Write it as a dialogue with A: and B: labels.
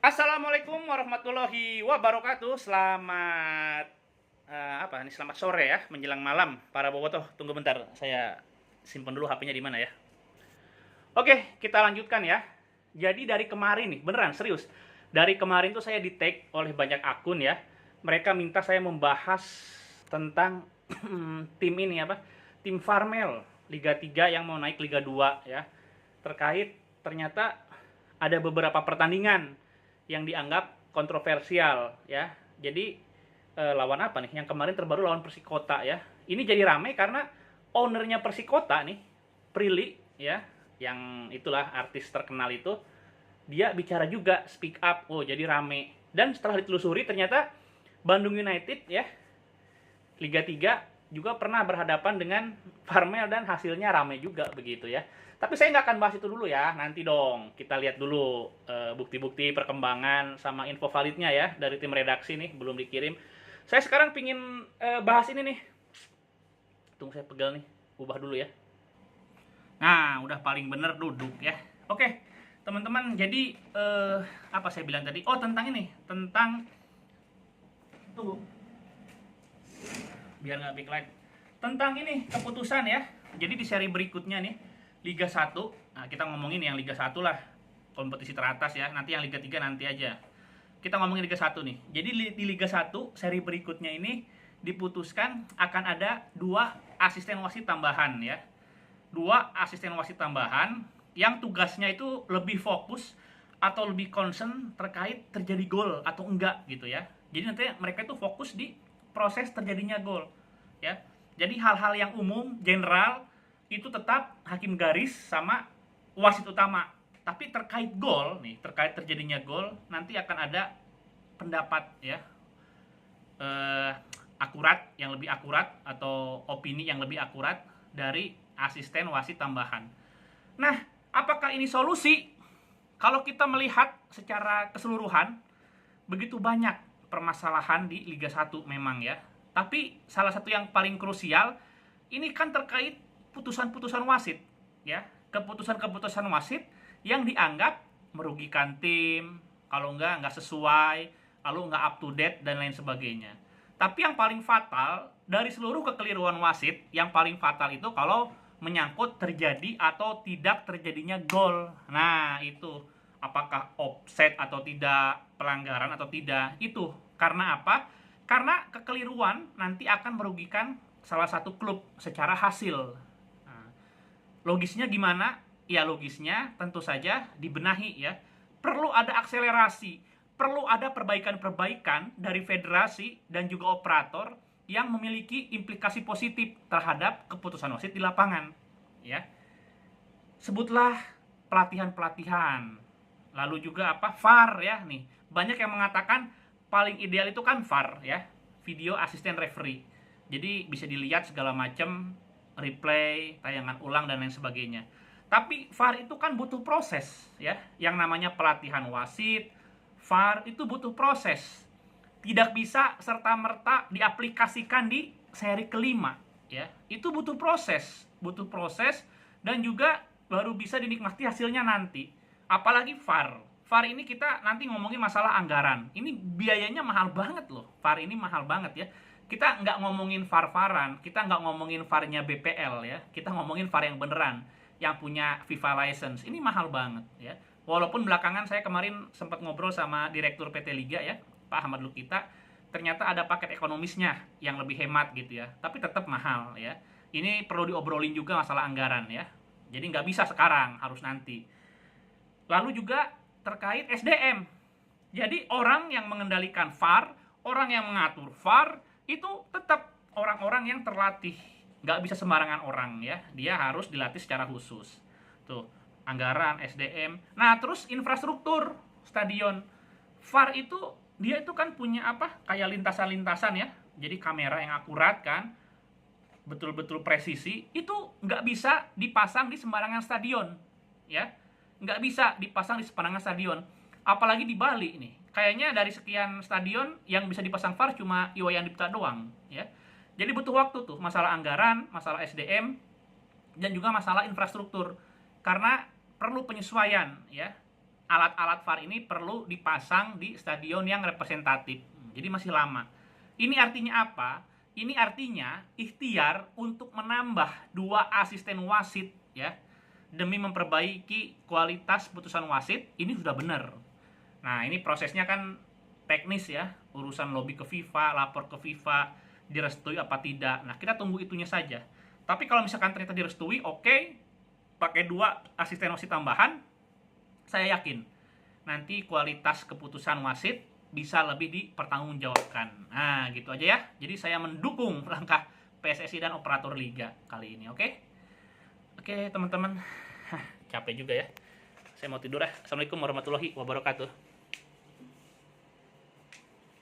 A: Assalamualaikum warahmatullahi wabarakatuh. Selamat selamat sore ya, menjelang malam para bobotoh. Tunggu bentar, saya simpen dulu HP-nya di mana ya. Oke, kita lanjutkan ya. Jadi dari kemarin nih, beneran serius. Dari kemarin tuh saya di-tag oleh banyak akun ya. Mereka minta saya membahas tentang tim ini apa? Tim Farmel Liga 3 yang mau naik Liga 2 ya. Terkait ternyata ada beberapa pertandingan yang dianggap kontroversial ya. Jadi lawan apa nih? Yang kemarin terbaru lawan Persikota ya. Ini jadi rame karena ownernya Persikota nih, Prilly ya, yang itulah artis terkenal itu, dia bicara juga, speak up. Oh, jadi rame. Dan setelah ditelusuri ternyata Bandung United ya, Liga 3 juga pernah berhadapan dengan Farmel dan hasilnya rame juga begitu ya. Tapi saya nggak akan bahas itu dulu ya, nanti dong kita lihat dulu bukti-bukti perkembangan sama info validnya ya dari tim redaksi nih, belum dikirim. Saya sekarang pingin bahas ini nih. Tunggu saya pegal nih, ubah dulu ya. Nah, udah paling bener duduk ya. Oke, teman-teman, jadi apa saya bilang tadi? Oh, tentang ini, tentang tunggu, biar nggak backlight. Tentang ini keputusan ya. Jadi di seri berikutnya nih, Liga 1. Nah, kita ngomongin yang Liga 1 lah, kompetisi teratas ya. Nanti yang Liga 3 nanti aja. Kita ngomongin Liga 1 nih. Jadi di Liga 1 seri berikutnya ini diputuskan akan ada 2 asisten wasit tambahan ya. 2 asisten wasit tambahan yang tugasnya itu lebih fokus atau lebih concern terkait terjadi gol atau enggak gitu ya. Jadi nanti mereka itu fokus di proses terjadinya gol ya. Jadi hal-hal yang umum, general itu tetap hakim garis sama wasit utama. Tapi terkait gol nih, terkait terjadinya gol nanti akan ada pendapat ya, akurat, yang lebih akurat atau opini yang lebih akurat dari asisten wasit tambahan. Nah, apakah ini solusi? Kalau kita melihat secara keseluruhan, begitu banyak permasalahan di Liga 1 memang ya. Tapi salah satu yang paling krusial, ini kan terkait putusan-putusan wasit ya. Keputusan-keputusan wasit yang dianggap merugikan tim, kalau nggak sesuai, lalu nggak up to date dan lain sebagainya. Tapi yang paling fatal dari seluruh kekeliruan wasit, yang paling fatal itu kalau menyangkut terjadi atau tidak terjadinya gol. Nah, itu apakah offset atau tidak, pelanggaran atau tidak. Itu karena apa? Karena kekeliruan nanti akan merugikan salah satu klub secara hasil. Nah, logisnya gimana? Ya logisnya tentu saja dibenahi ya. Perlu ada akselerasi, perlu ada perbaikan-perbaikan dari federasi dan juga operator yang memiliki implikasi positif terhadap keputusan wasit di lapangan ya. Sebutlah pelatihan-pelatihan, lalu juga apa, VAR ya. Nih banyak yang mengatakan paling ideal itu kan VAR ya, video asisten referee. Jadi bisa dilihat segala macam, replay, tayangan ulang dan lain sebagainya. Tapi VAR itu kan butuh proses ya. Yang namanya pelatihan wasit, VAR itu butuh proses. Tidak bisa serta-merta diaplikasikan di seri kelima ya. Itu butuh proses dan juga baru bisa dinikmati hasilnya nanti. Apalagi VAR. VAR ini kita nanti ngomongin masalah anggaran. Ini biayanya mahal banget loh. VAR ini mahal banget ya. Kita nggak ngomongin VAR-VARan, kita nggak ngomongin VAR-nya BPL ya. Kita ngomongin VAR yang beneran, yang punya FIFA license. Ini mahal banget ya. Walaupun belakangan saya kemarin sempat ngobrol sama Direktur PT Liga ya, Pak Ahmad Lukita, ternyata ada paket ekonomisnya yang lebih hemat gitu ya. Tapi tetap mahal ya. Ini perlu diobrolin juga masalah anggaran ya. Jadi nggak bisa sekarang, harus nanti. Lalu juga terkait SDM. Jadi orang yang mengendalikan VAR, orang yang mengatur VAR, itu tetap orang-orang yang terlatih. Nggak bisa sembarangan orang ya. Dia harus dilatih secara khusus. Tuh, anggaran, SDM. Nah, terus infrastruktur stadion. VAR itu, dia itu kan punya apa? Kayak lintasan-lintasan ya. Jadi kamera yang akurat kan, betul-betul presisi. Itu nggak bisa dipasang di sembarangan stadion ya. Nggak bisa dipasang di sembarangan stadion. Apalagi di Bali nih. Kayaknya dari sekian stadion yang bisa dipasang VAR cuma Iwayan Dipta doang ya. Jadi butuh waktu tuh, masalah anggaran, masalah SDM, dan juga masalah infrastruktur. Karena perlu penyesuaian ya. alat-alat VAR ini perlu dipasang di stadion yang representatif. Jadi masih lama. Ini artinya apa? Ini artinya ikhtiar untuk menambah 2 asisten wasit ya demi memperbaiki kualitas putusan wasit ini sudah benar. Nah, ini prosesnya kan teknis ya, urusan lobby ke FIFA, lapor ke FIFA, direstui apa tidak. Nah, kita tunggu itunya saja. Tapi kalau misalkan ternyata direstui, oke, pakai 2 asisten wasit tambahan, saya yakin nanti kualitas keputusan wasit bisa lebih dipertanggungjawabkan. Nah, gitu aja ya. Jadi saya mendukung langkah PSSI dan operator liga kali ini, oke? Oke, teman-teman. Capek juga ya. Saya mau tidur ya. Assalamualaikum warahmatullahi wabarakatuh.